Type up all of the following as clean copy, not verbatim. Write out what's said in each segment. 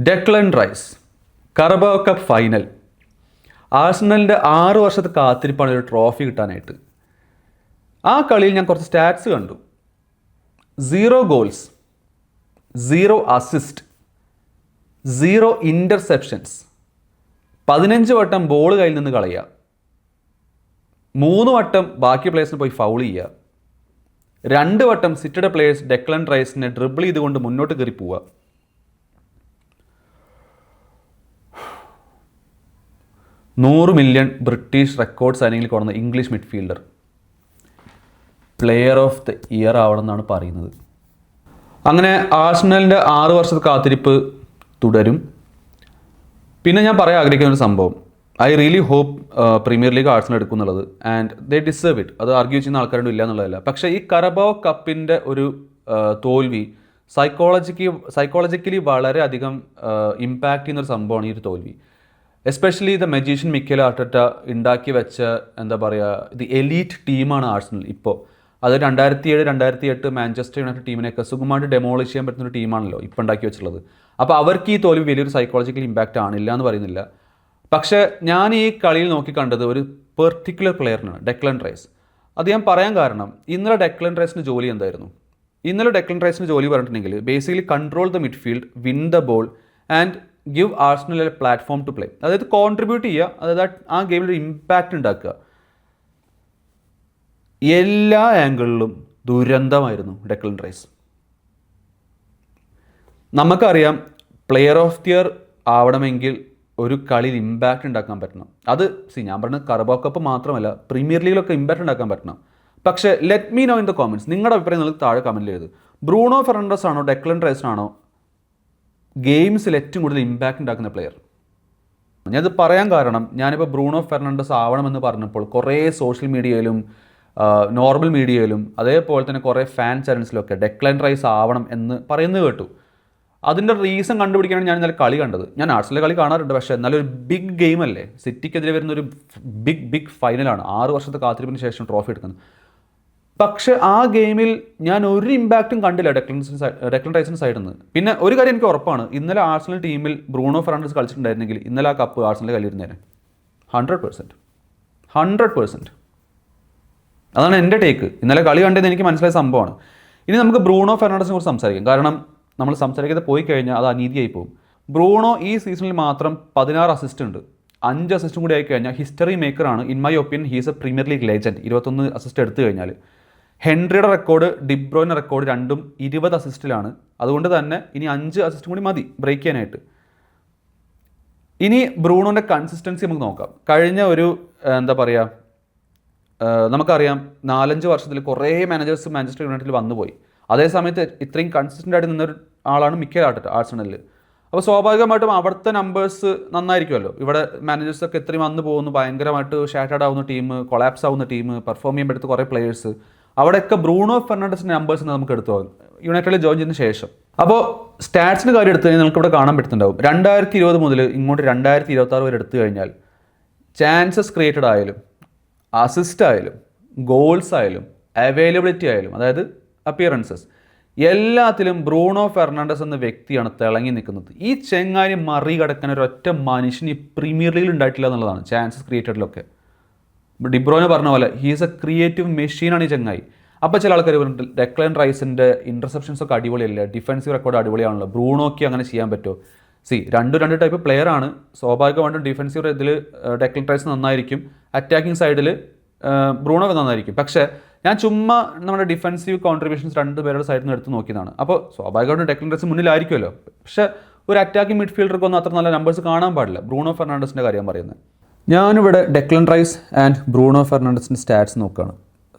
Declan Rice Carabao Cup final. ആഴ്സണലിൻ്റെ 6 വർഷത്തെ കാത്തിരിപ്പാണ് ഒരു ട്രോഫി കിട്ടാനായിട്ട്. ആ കളിയിൽ ഞാൻ കുറച്ച് സ്റ്റാറ്റ്സ് കണ്ടു. 0 ഗോൾസ്, 0 അസിസ്റ്റ്, 0 ഇൻ്റർസെപ്ഷൻസ്, 15 വട്ടം ബോൾ കയ്യിൽ നിന്ന് കളയുക, 3 വട്ടം ബാക്കി പ്ലേയേഴ്സിന് പോയി ഫൗൾ ചെയ്യുക, 2 വട്ടം സിറ്റിയുടെ പ്ലേയേഴ്സ് ഡെക്ലൻ റൈസിനെ ഡ്രിബിൾ ചെയ്തുകൊണ്ട് മുന്നോട്ട് കയറി പോവുക. $100 മില്യൺ ബ്രിട്ടീഷ് റെക്കോർഡ് സൈനിങ്ങിൽ കൊണ്ടുവന്ന English midfielder player of the year ആവണമെന്നാണ് പറയുന്നത്. അങ്ങനെ ആഴ്സണലിൻ്റെ 6 വർഷത്തെ കാത്തിരിപ്പ് തുടരും. പിന്നെ ഞാൻ പറയാൻ ആഗ്രഹിക്കുന്ന ഒരു സംഭവം, I really hope premier league Arsenal എടുക്കും എന്നുള്ളത്. And they deserve it. അത് ആർഗ്യൂ ചെയ്യുന്ന ആൾക്കാരോട് ഇല്ല എന്നുള്ളതല്ല. പക്ഷേ ഈ കറബാവോ കപ്പിൻ്റെ ഒരു തോൽവി സൈക്കോളജിക്കലി വളരെയധികം ഇമ്പാക്റ്റ് ചെയ്യുന്നൊരു സംഭവമാണ് ഈ ഒരു തോൽവി. Especially the magician Mikkel Arteta ഉണ്ടാക്കി വെച്ച എന്താ പറയുക, ദി എലീറ്റ് ടീമാണ് ആഴ്സണൽ ഇപ്പോൾ. അത് 2007-2008 മാഞ്ചസ്റ്റർ യുണൈറ്റഡ് ടീമിനെയൊക്കെ സുഖമായിട്ട് ഡെമോളിഷ് ചെയ്യാൻ പറ്റുന്ന ഒരു ടീമാണല്ലോ ഇപ്പോൾ ഉണ്ടാക്കി വെച്ചിട്ടുള്ളത്. അപ്പോൾ അവർക്ക് ഈ തോൽവി വലിയൊരു സൈക്കോളജിക്കൽ ഇമ്പാക്റ്റ് ആണില്ല എന്ന് പറയുന്നില്ല. പക്ഷേ ഞാൻ ഈ കളിയിൽ നോക്കി കണ്ടത് ഒരു പെർട്ടിക്കുലർ പ്ലെയറിനാണ്, ഡെക്ലൻ റൈസ്. അത് ഞാൻ പറയാൻ കാരണം, ഇന്നലെ ഡെക്ലൻ റൈസിന് ജോലി എന്തായിരുന്നു? ഇന്നലെ ഡെക്ലൻ റൈസിന് ജോലി പറഞ്ഞിട്ടുണ്ടെങ്കിൽ basically control the midfield, win the ball and give Arsenal a platform to play. അതായത് കോൺട്രിബ്യൂട്ട് ചെയ്യുക, അതായത് ആ ഗെയിമിൽ ഒരു ഇമ്പാക്റ്റ് ഉണ്ടാക്കുക. എല്ലാ ആംഗിളിലും ദുരന്തമായിരുന്നു ഡെക്ലൻ റൈസ്. നമുക്കറിയാം, പ്ലെയർ ഓഫ് ദി ഇയർ ആവണമെങ്കിൽ ഒരു കളിയിൽ ഇമ്പാക്റ്റ് ഉണ്ടാക്കാൻ പറ്റണം. അത് ഞാൻ പറഞ്ഞത് കറബാവോ കപ്പ് മാത്രമല്ല, പ്രീമിയർ ലീഗിലൊക്കെ ഇമ്പാക്റ്റ് ഉണ്ടാക്കാൻ പറ്റണം. പക്ഷേ let me know in the comments. നിങ്ങളുടെ അഭിപ്രായം നിങ്ങൾക്ക് താഴെ കമൻറ്റിൽ എഴുതും. ബ്രൂണോ ഫെർണാണ്ടസ് ആണോ ഡെക്ലൻ റൈസിനാണോ ഗെയിംസിൽ ഏറ്റവും കൂടുതൽ ഇമ്പാക്റ്റ് ഉണ്ടാക്കുന്ന പ്ലെയർ? ഞാനത് പറയാൻ കാരണം, ഞാനിപ്പോൾ ബ്രൂണോ ഫെർണാണ്ടസ് ആവണമെന്ന് പറഞ്ഞപ്പോൾ കുറേ സോഷ്യൽ മീഡിയയിലും നോർമൽ മീഡിയയിലും അതേപോലെ തന്നെ കുറേ ഫാൻ ചാനൽസിലൊക്കെ ഡെക്ലൻ റൈസ് ആവണം എന്ന് പറയുന്നത് കേട്ടു. അതിൻ്റെ റീസൺ കണ്ടുപിടിക്കാനാണ് ഞാൻ ഇന്നലെ കളി കണ്ടത്. ഞാൻ ആഴ്സണലിലെ കളി കാണാറുണ്ട്, പക്ഷേ എന്നാലും ഒരു ബിഗ് ഗെയിം അല്ലേ, സിറ്റിക്കെതിരെ വരുന്ന ഒരു ബിഗ് ഫൈനലാണ്, 6 വർഷത്തെ കാത്തിരിപ്പിന് ശേഷം ട്രോഫി എടുക്കുന്നത്. പക്ഷേ ആ ഗെയിമിൽ ഞാൻ ഒരു ഇമ്പാക്റ്റും കണ്ടില്ല ഡെക്ലൻ റൈസിൻ്റെ സൈഡിൽ നിന്ന്. പിന്നെ ഒരു കാര്യം എനിക്ക് ഉറപ്പാണ്, ഇന്നലെ ആഴ്സണൽ ടീമിൽ ബ്രൂണോ ഫെർണാണ്ടസ് കളിച്ചിട്ടുണ്ടായിരുന്നെങ്കിൽ ഇന്നലെ ആ കപ്പ് ആഴ്സണലിൽ കല്ലിരുന്നേനെ 100%. അതാണ് എൻ്റെ ടേക്ക്. ഇന്നലെ കളി കണ്ടത് എനിക്ക് മനസ്സിലായ സംഭവമാണ്. ഇനി നമുക്ക് ബ്രൂണോ ഫെർണാണ്ടസിനെ കുറിച്ച് സംസാരിക്കാം. കാരണം നമ്മൾ സംസാരിക്കാതെ പോയി കഴിഞ്ഞാൽ അത് അനീതിയായി പോകും. ബ്രൂണോ ഈ സീസണിൽ മാത്രം 16 അസിസ്റ്റ് ഉണ്ട്. 5 അസിസ്റ്റും കൂടി ആയിക്കഴിഞ്ഞാൽ ഹിസ്റ്ററി മേക്കറാണ്. In my opinion he's a premier league legend. 21 assist എടുത്തു കഴിഞ്ഞാൽ ഹെൻറിയുടെ റെക്കോർഡ്, ഡിബ്രോയിൻ്റെ റെക്കോർഡ് രണ്ടും 20 അസിസ്റ്റിലാണ്. അതുകൊണ്ട് തന്നെ ഇനി 5 അസിസ്റ്റും കൂടി മതി ബ്രേക്ക് ചെയ്യാനായിട്ട്. ഇനി ബ്രൂണോൻ്റെ കൺസിസ്റ്റൻസി നമുക്ക് നോക്കാം. കഴിഞ്ഞ ഒരു എന്താ പറയുക, നമുക്കറിയാം 4-5 വർഷത്തിൽ കുറേ മാനേജേഴ്സ് മാഞ്ചസ്റ്റർ യുണൈറ്റഡിൽ വന്നുപോയി. അതേ സമയത്ത് ഇത്രയും കൺസിസ്റ്റൻ്റ് ആയിട്ട് നിന്നൊരു ആളാണ് മിക്കേൽ ആർട്ടറ്റ ആഴ്സണലിൽ. അപ്പോൾ സ്വാഭാവികമായിട്ടും അവിടുത്തെ നമ്പേഴ്സ് നന്നായിരിക്കുമല്ലോ. ഇവിടെ മാനേജേഴ്സൊക്കെ ഇത്രയും വന്നു പോകുന്നു, ഭയങ്കരമായിട്ട് ഷാറ്റേഡ് ആവുന്ന ടീം, കൊളാപ്സ് ആവുന്ന ടീം, പെർഫോം ചെയ്യാൻ പറ്റുന്ന കുറേ പ്ലേയേഴ്സ്, അവിടെയൊക്കെ ബ്രൂണോ ഫെർണാണ്ടസിൻ്റെ നമ്പേഴ്സ് നമുക്ക് എടുത്തു പോകും യുണൈറ്റഡിൽ ജോയിൻ ചെയ്തതിന് ശേഷം. അപ്പോൾ സ്റ്റാറ്റ്സിൻ്റെ കാര്യം എടുത്തു കഴിഞ്ഞാൽ നിങ്ങൾക്ക് ഇവിടെ കാണാൻ പറ്റുന്നുണ്ടാവും. 2020 മുതൽ ഇങ്ങോട്ട് 2026 വരെ എടുത്തു കഴിഞ്ഞാൽ ചാൻസസ് ക്രിയേറ്റഡ് ആയാലും, അസിസ്റ്റ് ആയാലും, ഗോൾസ് ആയാലും, അവൈലബിലിറ്റി ആയാലും, അതായത് അപ്പിയറൻസസ്, എല്ലാത്തിലും ബ്രൂണോ ഫെർണാണ്ടസ് എന്ന വ്യക്തിയാണ് തിളങ്ങി നിൽക്കുന്നത്. ഈ ചെങ്ങായി മറികടക്കാൻ ഒരൊറ്റ മനുഷ്യൻ ഈ പ്രീമിയർ ലീഗിൽ ഉണ്ടായിട്ടില്ല എന്നുള്ളതാണ് ചാൻസസ് ക്രിയേറ്റഡിലൊക്കെ. ഡിബ്രോയിനെ പറഞ്ഞ പോലെ ഹീസ് എ ക്രിയേറ്റീവ് മെഷീനാണ് ഈ ചെങ്ങായി. അപ്പോൾ ചില ആൾക്കാർ പറഞ്ഞിട്ട് ഡെക്ലൻ റൈസിൻ്റെ ഇൻ്റർസെപ്ഷൻസ് ഒക്കെ അടിപൊളിയല്ലേ, ഡിഫൻസീവ് റെക്കോർഡ് അടിപൊളിയാണല്ലോ, ബ്രൂണോക്ക് അങ്ങനെ ചെയ്യാൻ പറ്റുമോ? രണ്ട് ടൈപ്പ് പ്ലെയർ ആണ്. സ്വാഭാവികമായിട്ടും ഡിഫൻസീവ് ഇതിൽ ഡെക്ലൻ റൈസ് നന്നായിരിക്കും, അറ്റാക്കിംഗ് സൈഡിൽ ബ്രൂണോ നന്നായിരിക്കും. പക്ഷേ ഞാൻ ചുമ്മാ നമ്മുടെ ഡിഫൻസീവ് കോൺട്രിബ്യൂഷൻസ് 2 പേരുടെ സൈഡിൽ നിന്ന് എടുത്ത് നോക്കിയതാണ്. അപ്പോൾ സ്വാഭാവികമായിട്ടും ഡെക്ലൻ റൈസ് മുന്നിലായിരിക്കുമല്ലോ. പക്ഷേ ഒരു അറ്റാക്കിംഗ് മിഡ്ഫീൽഡർക്കൊന്നും അത്ര നല്ല നമ്പേഴ്സ് കാണാൻ പാടില്ല. ബ്രൂണോ ഫെർണാണ്ടസിൻ്റെ കാര്യം പറയുന്നത്. ഞാനിവിടെ ഡെക്ലൻ റൈസ് ആൻഡ് ബ്രൂണോ ഫെർണാണ്ടസിൻ്റെ സ്റ്റാറ്റ്സ് നോക്കുകയാണ്.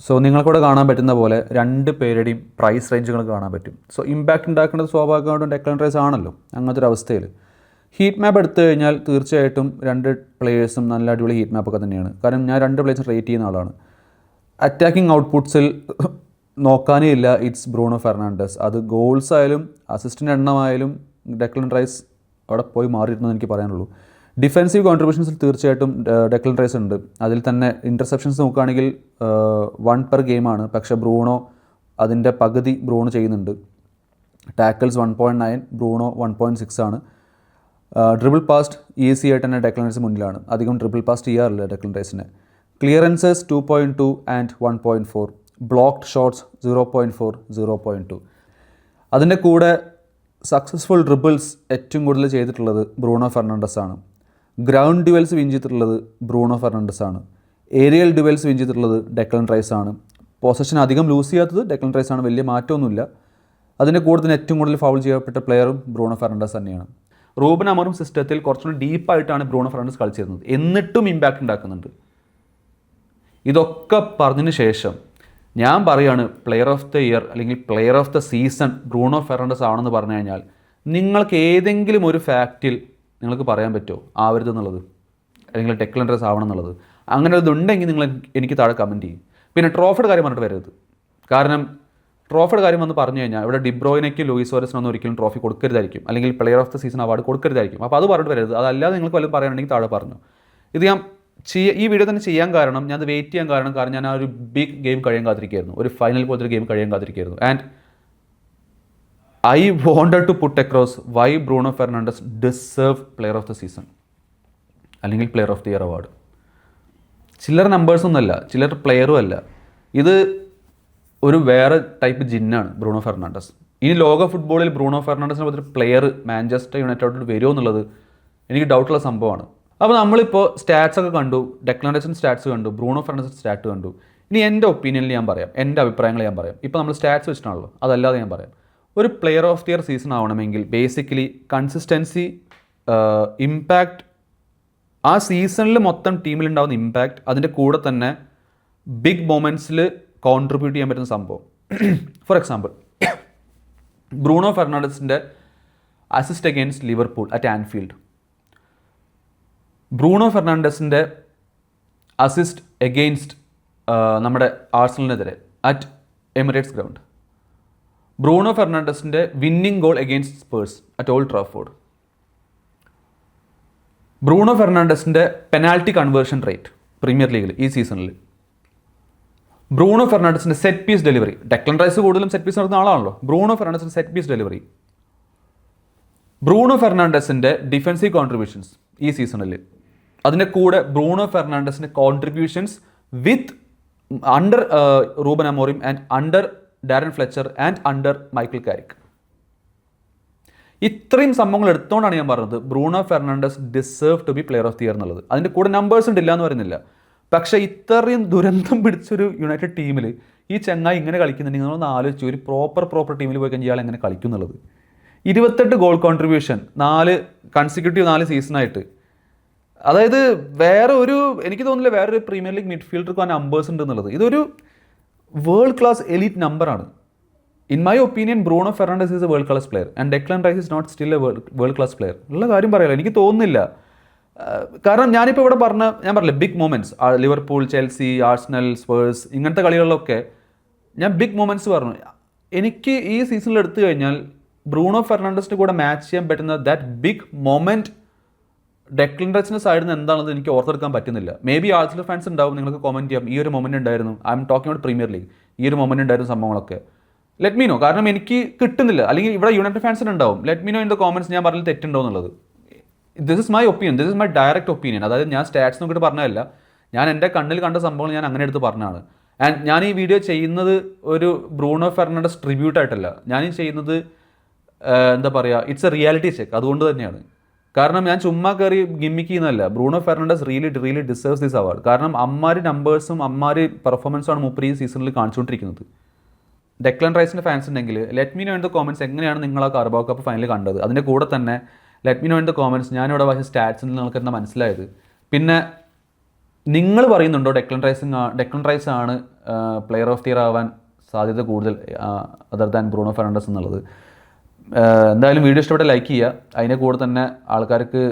സോ നിങ്ങൾക്കിവിടെ കാണാൻ പറ്റുന്ന പോലെ 2 പേരുടെയും പ്രൈസ് റേഞ്ചുകൾ കാണാൻ പറ്റും. സോ ഇമ്പാക്റ്റ് ഉണ്ടാക്കേണ്ടത് സ്വാഭാവികമായിട്ടും ഡെക്ലൻ റൈസ് ആണല്ലോ. അങ്ങനത്തെ ഒരു അവസ്ഥയിൽ ഹീറ്റ് മാപ്പ് എടുത്തു കഴിഞ്ഞാൽ തീർച്ചയായിട്ടും 2 പ്ലേയേഴ്സും നല്ല അടിപൊളി ഹീറ്റ് മാപ്പൊക്കെ തന്നെയാണ്. കാരണം ഞാൻ 2 പ്ലേയേഴ്സും റേറ്റ് ചെയ്യുന്ന ആളാണ്. അറ്റാക്കിംഗ് ഔട്ട്പുട്ട്സിൽ നോക്കാനേ ഇല്ല, ഇറ്റ്സ് ബ്രൂണോ ഫെർണാണ്ടസ്. അത് ഗോൾസ് ആയാലും അസിസ്റ്റിൻ്റെ എണ്ണമായാലും ഡെക്ലൻ റൈസ് അവിടെ പോയി മാറിയിരുന്നെന്ന് എനിക്ക് പറയാനുള്ളൂ. ഡിഫൻസീവ് കോൺട്രിബ്യൂഷൻസിൽ തീർച്ചയായിട്ടും ഡെക്ലൻ റൈസ് ഉണ്ട്. അതിൽ തന്നെ ഇൻ്റർസെപ്ഷൻസ് നോക്കുകയാണെങ്കിൽ 1 പെർ ഗെയിമാണ്. പക്ഷേ ബ്രൂണോ അതിൻ്റെ പകുതി ബ്രൂണോ ചെയ്യുന്നുണ്ട്. ടാക്കിൾസ് 1.9, ബ്രൂണോ 1.6 ആണ്. ഡ്രിബിൾ പാസ്റ്റ് ഈസി ആയിട്ട് തന്നെ ഡെക്ലൻ റൈസ് മുന്നിലാണ്. അധികം ഡ്രിബിൾ പാസ്റ്റ് ചെയ്യാറില്ല ഡെക്ലൻ റൈസിനെ. Clearances 2.2 and 1.4. Blocked shots 0.4, 0.2. അതിൻ്റെ കൂടെ സക്സസ്ഫുൾ ഡ്രിബിൾസ് ഏറ്റവും കൂടുതൽ ചെയ്തിട്ടുള്ളത് ബ്രൂണോ ഫെർണാണ്ടസ് ആണ്. ഗ്രൗണ്ട് ഡ്യുവൽസ് വിൻ ചെയ്തിട്ടുള്ളത് ബ്രൂണോ ഫെർണാണ്ടസ് ആണ്. ഏരിയൽ ഡ്യുവൽസ് വിൻ ചെയ്തിട്ടുള്ളത് ഡെക്ലൻ റൈസ് ആണ്. പൊസഷൻ അധികം ലൂസ് ചെയ്യാത്തത് ഡെക്ലൻ റൈസ് ആണ്. വലിയ മാറ്റമൊന്നുമില്ല. അതിൻ്റെ കൂടെ തന്നെ ഏറ്റവും കൂടുതൽ ഫൗൾ ചെയ്യപ്പെട്ട പ്ലെയറും ബ്രൂണോ ഫെർണാണ്ടസ് തന്നെയാണ്. റൂബൻ അമോറിം സിസ്റ്റത്തിൽ കുറച്ചുകൂടി ഡീപ്പായിട്ടാണ് ബ്രൂണോ ഫെർണാണ്ടസ് കളിച്ചിരുന്നത്. എന്നിട്ടും ഇമ്പാക്റ്റ് ഉണ്ടാക്കുന്നുണ്ട്. ഇതൊക്കെ പറഞ്ഞതിന് ശേഷം ഞാൻ പറയുകയാണ് പ്ലെയർ ഓഫ് ദ ഇയർ അല്ലെങ്കിൽ player of the season Bruno Fernandes ആണെന്ന് പറഞ്ഞു കഴിഞ്ഞാൽ നിങ്ങൾക്ക് ഏതെങ്കിലും ഒരു ഫാക്റ്റിൽ നിങ്ങൾക്ക് പറയാൻ പറ്റുമോ ആവരുതെന്നുള്ളത്, അല്ലെങ്കിൽ ഡെക്ലൻ റൈസ് ആവണം എന്നുള്ളത്? അങ്ങനെ ഇതുണ്ടെങ്കിൽ നിങ്ങൾ എനിക്ക് താഴെ കമൻറ്റ് ചെയ്യും. പിന്നെ ട്രോഫിയുടെ കാര്യം പറഞ്ഞിട്ട് വരരുത്. കാരണം ട്രോഫിയുടെ കാര്യം വന്ന് പറഞ്ഞു കഴിഞ്ഞാൽ ഇവിടെ ഡിബ്രോയിനയ്ക്ക് ലൂയിസ് സുവാരസിനൊന്നും ഒരിക്കലും ട്രോഫി കൊടുക്കരുതായിരിക്കും, അല്ലെങ്കിൽ player of the season award കൊടുക്കരുതായിരിക്കും. അപ്പോൾ അത് പറഞ്ഞിട്ട് വരരുത്. അതല്ലാതെ നിങ്ങൾക്ക് വല്ലതും പറയാനുണ്ടെങ്കിൽ താഴെ പറഞ്ഞു. ഇത് ഞാൻ ഈ വീഡിയോ തന്നെ ചെയ്യാൻ കാരണം, ഞാൻ അത് വെയിറ്റ് ചെയ്യാൻ കാരണം ഞാൻ ആ ഒരു ബിഗ് ഗെയിം കഴിയാൻ കാത്തിരിക്കുകയായിരുന്നു. ഒരു ഫൈനൽ പോലത്തെ ഒരു ഗെയിം കഴിയാൻ കാത്തിരിക്കുകയായിരുന്നു. And I wanted to put across why Bruno Fernandes deserve player of the season അല്ലെങ്കിൽ player of the year award. ചില്ലർ നമ്പേഴ്സൊന്നുമല്ല, ചില്ലർ പ്ലെയറും അല്ല. ഇത് ഒരു വേറെ ടൈപ്പ് ജിന്നാണ് ബ്രൂണോ ഫെർണാണ്ടസ്. ഇനി ലോക ഫുട്ബോളിൽ ബ്രൂണോ ഫെർണാണ്ടസിനെ പോലത്തെ പ്ലെയർ മാഞ്ചസ്റ്റർ യുണൈറ്റഡോട് വരുമോ എന്നുള്ളത് എനിക്ക് ഡൗട്ടുള്ള സംഭവമാണ്. അപ്പോൾ നമ്മളിപ്പോൾ സ്റ്റാറ്റ്സ് ഒക്കെ കണ്ടു, ഡെക്ലൻ റൈസിൻ്റെ സ്റ്റാറ്റ്സ് കണ്ടു, ബ്രൂണോ ഫെർണാണ്ടസിൻ്റെ സ്റ്റാറ്റ് കണ്ടു. ഇനി എൻ്റെ ഒപ്പീനിയനിൽ ഞാൻ പറയാം, എൻ്റെ അഭിപ്രായങ്ങൾ ഞാൻ പറയാം. ഇപ്പോൾ നമ്മൾ സ്റ്റാറ്റ്സ് വെച്ചിട്ടാണല്ലോ, അതല്ലാതെ ഞാൻ പറയാം. ഒരു player of the year season ആവണമെങ്കിൽ ബേസിക്കലി കൺസിസ്റ്റൻസി, ഇമ്പാക്റ്റ്, ആ സീസണിൽ മൊത്തം ടീമിലുണ്ടാകുന്ന ഇമ്പാക്റ്റ്, അതിൻ്റെ കൂടെ തന്നെ ബിഗ് മൊമെൻറ്റ്സിൽ കോൺട്രിബ്യൂട്ട് ചെയ്യാൻ പറ്റുന്ന സംഭവം. ഫോർ എക്സാമ്പിൾ, ബ്രൂണോ ഫെർണാണ്ടസിൻ്റെ assist against Liverpool at Anfield, Bruno ഫെർണാണ്ടസിൻ്റെ അസിസ്റ്റ് എഗെയിൻസ്റ്റ് നമ്മുടെ ആർസണലിനെതിരെ അറ്റ് എമിറേറ്റ്സ് ഗ്രൗണ്ട്, ബ്രൂണോ ഫെർണാണ്ടസിൻ്റെ winning goal against Spurs at Old Trafford, Bruno ഫെർണാണ്ടസിൻ്റെ പെനാൽറ്റി കൺവേർഷൻ റേറ്റ് പ്രീമിയർ ലീഗിൽ ഈ സീസണിൽ, ബ്രൂണോ ഫെർണാണ്ടസിൻ്റെ set piece delivery, Declan Rice കൂടുതലും സെറ്റ് പീസ് നടത്തുന്ന ആളാണല്ലോ, ബ്രൂണോ ഫെർണാണ്ടസിൻ്റെ സെറ്റ് പീസ് ഡെലിവറി, ബ്രൂണോ ഫെർണാണ്ടസിൻ്റെ ഡിഫൻസീവ് കോൺട്രിബ്യൂഷൻസ് ഈ സീസണിൽ, അതിൻ്റെ കൂടെ ബ്രൂണോ ഫെർണാണ്ടസിൻ്റെ contributions with under Reuben Amorim and under Darren Fletcher and under Michael Carrick. ഇത്രയും സംഭവങ്ങൾ എടുത്തുകൊണ്ടാണ് ഞാൻ പറഞ്ഞത് Bruno Fernandes deserve to be player of the year എന്നുള്ളത്. അതിൻ്റെ കൂടെ നമ്പേഴ്സ് ഉണ്ടില്ല എന്ന് പറയുന്നില്ല. പക്ഷേ ഇത്രയും ദുരന്തം പിടിച്ചൊരു യുണൈറ്റഡ് ടീമിൽ ഈ ചങ്ങായി ഇങ്ങനെ കളിക്കുന്നുണ്ടെങ്കിൽ നിങ്ങളൊന്ന് ആലോചിച്ചു, ഒരു പ്രോപ്പർ ടീമിൽ പോയി കഴിഞ്ഞാൽ ഇയാൾ എങ്ങനെ കളിക്കും എന്നുള്ളത്. 28 ഗോൾ കോൺട്രിബ്യൂഷൻ 4 സീസണായിട്ട്. അതായത് വേറെ ഒരു, എനിക്ക് തോന്നുന്നില്ല വേറൊരു പ്രീമിയർ ലീഗ് മിഡ്ഫീൽഡർക്ക് ആ നമ്പേഴ്സ് ഉണ്ട് എന്നുള്ളത്. ഇതൊരു വേൾഡ് ക്ലാസ് എലീറ്റ് നമ്പറാണ്. In my opinion Bruno Fernandes is a world class player and Declan Rice is not still a world class player. ഉള്ള കാര്യം പറയാലോ, എനിക്ക് തോന്നുന്നില്ല. കാരണം ഞാനിപ്പോൾ ഇവിടെ ഞാൻ പറഞ്ഞില്ലേ big moments, Liverpool, Chelsea, Arsenal, Spurs, ഇങ്ങനത്തെ കളികളിലൊക്കെ ഞാൻ ബിഗ് മൊമെൻറ്റ്സ് പറഞ്ഞു. എനിക്ക് ഈ സീസണിൽ എടുത്തു കഴിഞ്ഞാൽ ബ്രൂണോ ഫെർണാണ്ടസിൻ്റെ കൂടെ മാച്ച് ചെയ്യാൻ പറ്റുന്ന ദാറ്റ് ബിഗ് മൊമെൻറ്റ് ഡെക്ലൻ റൈസിൻ്റെ സൈഡിൽ നിന്ന് എന്താണെന്ന് എനിക്ക് ഓർത്തെടുക്കാൻ പറ്റുന്നില്ല. മേ ബി ആർസണൽ ഫാൻസ് ഉണ്ടാവും, നിങ്ങൾക്ക് കമൻറ്റ് ചെയ്യാം ഈ ഒരു മൊമെൻറ്റ് ഉണ്ടായിരുന്നു, I am talking about premier league, ഈ ഒരു മൊമെൻറ്റ് ഉണ്ടായിരുന്ന സംഭവങ്ങളൊക്കെ ലെറ്റ് മീ നോ. കാരണം എനിക്ക് കിട്ടുന്നില്ല. അല്ലെങ്കിൽ ഇവിടെ യുണൈറ്റഡ് ഫാൻസിന് ഉണ്ടാവും, let me know in the comments ഞാൻ പറഞ്ഞാൽ തെറ്റുണ്ടോ എന്നുള്ളത്. This is my opinion, this is my direct opinion. അതായത് ഞാൻ സ്റ്റാറ്റ്സ് നോക്കിയിട്ട് പറഞ്ഞതല്ല, ഞാൻ എൻ്റെ കണ്ണിൽ കണ്ട സംഭവങ്ങൾ ഞാൻ അങ്ങനെ എടുത്ത് പറഞ്ഞതാണ്. ആൻഡ് ഞാൻ ഈ വീഡിയോ ചെയ്യുന്നത് ഒരു ബ്രൂണോ ഫെർണാണ്ടസ് ട്രിബ്യൂട്ടായിട്ടല്ല, ഞാൻ ഈ ചെയ്യുന്നത് എന്താ പറയുക, ഇറ്റ്സ് എ റിയാലിറ്റി ചെക്ക്. അതുകൊണ്ട് തന്നെയാണ്. കാരണം ഞാൻ ചുമ്മാ കയറി ഗിമ്മിക്ക് ചെയ്യുന്നതല്ല. Bruno Fernandes really deserves this award. കാരണം അമ്മാരി നമ്പേഴ്സും അമ്മാരി പെർഫോമൻസുമാണ് മൂപ്പര് ഈ സീസണിൽ കാണിച്ചുകൊണ്ടിരിക്കുന്നത്. ഡെക്ലൻ റൈസിൻ്റെ ഫാൻസ് ഉണ്ടെങ്കിൽ let me know in the comments എങ്ങനെയാണ് നിങ്ങൾ ആ കാർബോ കപ്പ് ഫൈനൽ കണ്ടത്. അതിൻ്റെ കൂടെ തന്നെ let me know in the comments ഞാനിവിടെ വായിച്ച സ്റ്റാറ്റ്സിൽ നിങ്ങൾക്ക് എന്താ മനസ്സിലായത്. പിന്നെ നിങ്ങൾ പറയുന്നുണ്ടോ ഡെക്ലൻ റൈസ് ആണ് പ്ലെയർ ഓഫ് ദി ഇയർ ആവാൻ സാധ്യത കൂടുതൽ അതർ ദാൻ ബ്രൂണോ ഫെർണാണ്ടസ് എന്നുള്ളത്. എന്തായാലും വീഡിയോ ഇഷ്ടപ്പെട്ട ലൈക്ക് ചെയ്യുക. അതിൻ്റെ കൂടെ തന്നെ ആൾക്കാർക്ക്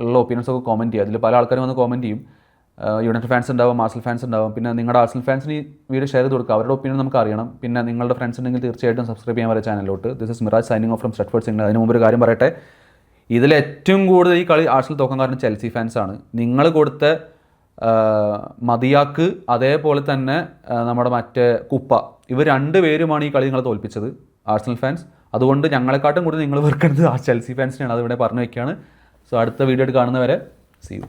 ഉള്ള ഒപ്പീനിയൻസ് ഒക്കെ കോമൻറ്റ് ചെയ്യുക. അതിൽ പല ആൾക്കാരും വന്ന് കോമൻറ്റ് ചെയ്യും. യുണൈറ്റഡ് ഫാൻസ് ഉണ്ടാവും, ആർസണൽ ഫാൻസ് ഉണ്ടാവും. പിന്നെ നിങ്ങളുടെ ആർസണൽ ഫാൻസിന് ഈ വീഡിയോ ഷെയർ ചെയ്ത് കൊടുക്കുക. അവരുടെ ഒപ്പീനിയൻ നമുക്ക് അറിയണം. പിന്നെ നിങ്ങളുടെ ഫ്രണ്ട്സ് ഉണ്ടെങ്കിൽ തീർച്ചയായിട്ടും സബ്സ്ക്രൈബ് ചെയ്യാൻ പറയുക ചാനലിലോട്ട്. This is Miraj signing off from Stratford signal. അതിന് മുമ്പ് ഒരു കാര്യം പറയട്ടെ, ഇതിൽ ഏറ്റവും കൂടുതൽ ഈ കളി ആർസണൽ തോക്കാൻ കാരണം ചെൽസി ഫാൻസാണ്. നിങ്ങൾ കൊടുത്ത മതിയാക്ക്, അതേപോലെ തന്നെ നമ്മുടെ മറ്റേ കുപ്പ, ഇവർ രണ്ടുപേരുമാണ് ഈ കളി നിങ്ങളെ തോൽപ്പിച്ചത്, ആർസണൽ ഫാൻസ്. അതുകൊണ്ട് ഞങ്ങളെക്കാട്ടും കൂടുതൽ നിങ്ങൾ വെറുക്കുന്നത് ആ ചെൽസി ഫാൻസിനെയാണ്. അതിവിടെ പറഞ്ഞു വയ്ക്കുകയാണ്. സോ അടുത്ത വീഡിയോ ആയിട്ട് കാണുന്നവരെ സീ യു.